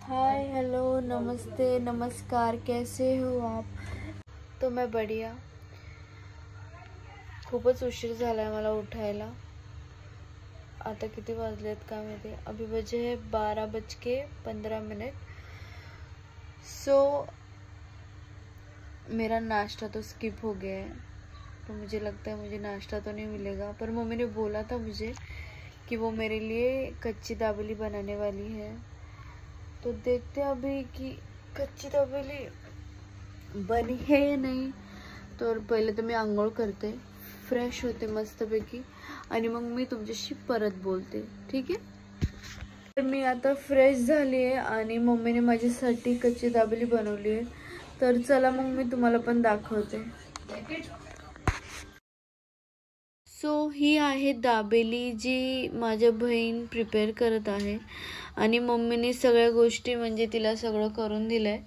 Hi hello नमस्ते नमस्कार, कैसे हो आप? तो मैं बढ़िया. खूपच उशीर झालाय मला उठायला. आता किती वाजलेत काय माहिती. अभी बजे है 12:15. सो मेरा नाश्ता तो स्किप हो गया है. तो मुझे लगता है मुझे नाश्ता तो नहीं मिलेगा, पर मम्मी ने बोला था मुझे कि वो मेरे लिए कच्ची दाबेली बनाने वाली है. तो देखते हैं अभी कि कच्ची दाबेली बनी है या नाही. तर पहिले तर मी आंघोळ करते, फ्रेश होते मस्तपैकी, आणि मग मी तुमच्याशी परत बोलते, ठीक आहे. तर मी आता फ्रेश झाली आहे आणि मम्मीने माझ्यासाठी कच्ची दाबेली बनवली आहे. तर चला मग मी तुम्हाला पण दाखवते. सो ही आहे दाबेली जी माझी बहीण प्रिपेअर करत आहे, आणि मम्मीने सगळ्या गोष्टी म्हणजे तिला सगळं करून दिलंय,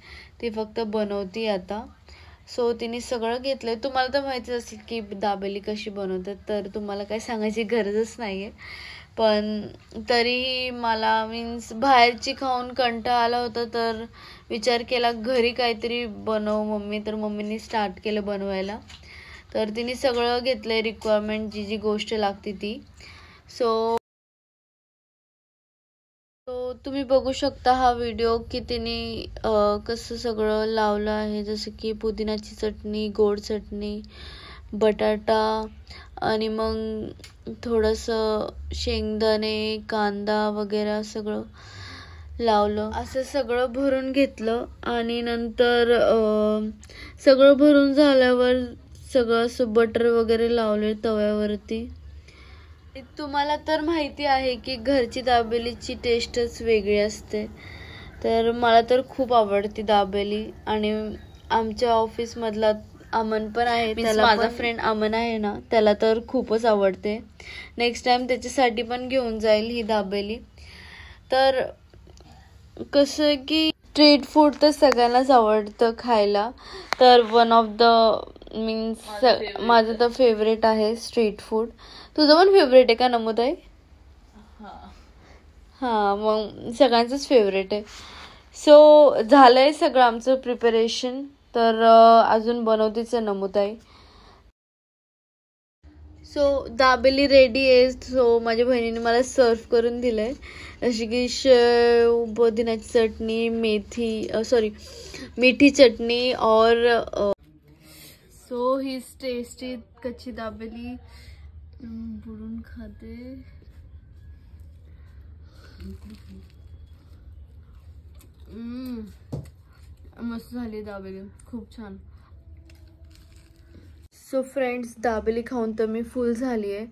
ती फक्त बनवती आता. सो तिने सगळं घेतलंय. तुम्हाला तर माहितीच असेल की दाबेली कशी बनवतात, तर तुम्हाला काही सांगायची गरजच नाही आहे. पण तरीही मला मीन्स बाहेरची खाऊन कंटाळा आला होता, तर विचार केला घरी काहीतरी बनव मम्मी. तर मम्मीने स्टार्ट केलं बनवायला. तर तिने सगळं घेतलंय रिक्वायरमेंट, जी जी गोष्ट लागते ती. सो तुम्ही बघू शकता हा व्हिडिओ की तिने कसं सगळं लावलं आहे. जसं की पुदिनाची चटणी, गोड चटणी, बटाटा, आणि मग थोडंसं शेंगदाणे, कांदा वगैरे सगळं लावलं. असं सगळं भरून घेतलं, आणि नंतर सगळं भरून झाल्यावर सगळं असं बटर वगैरे लावले तव्यावरती. तुम्हाला तर माहिती आहे की घरची दाबेलीची टेस्टच वेगळी असते. तर मला तर खूप आवडते दाबेली. आणि आमच्या ऑफिस मधला अमन पण आहे, त्याला माझा फ्रेंड अमन आहे ना, त्याला तर खूपच आवडते. नेक्स्ट टाइम त्याच्यासाठी पण घेऊन जाईल ही दाबेली. तर कसं की स्ट्रीट फूड तर सगळ्यांनाच आवडतं खायला. तर वन ऑफ द मीन्स माझं तर फेवरेट आहे स्ट्रीट फूड. तुझं पण फेवरेट आहे का नमुताई? हां, मग सगळ्यांचंच फेवरेट आहे. सो झालंय सगळं आमचं प्रिपरेशन. तर अजून बनवतेच आहे नमुताई. सो दाबेली रेडी आहे. सो माझ्या बहिणीने मला सर्व करून दिलंय, जशी की शेव, पुदिनाची चटणी, मीठी चटणी, और सो ही टेस्टी कच्ची दाबेली बुडून खाते. मस्त झाली दाबेली, खूप छान. सो फ्रेंड्स, दाबेली खाऊन तर मी फुल झाली आहे,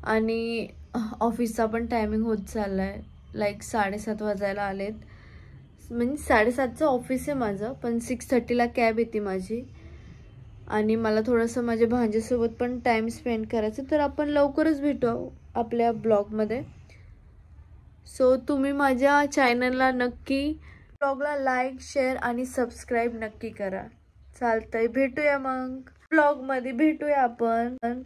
आणि ऑफिसचा पण टायमिंग होत चालला आहे. लाईक 7:30 वाजायला आलेत. म्हणजे 7:30चं ऑफिस आहे माझं, पण 6:30ला कॅब येते माझी, आणि मला थोडंसं माझ्या भांजीसोबत पण टाइम स्पेंड करायचं. तर आपण लवकरच भेटू आपल्या ब्लॉगमध्ये. सो तुम्ही माझ्या चॅनलला नक्की, ब्लॉगला लाईक, शेअर आणि सबस्क्राईब नक्की करा. चालतंय, भेटूया मग ब्लॉगमध्ये, भेटूया आपण.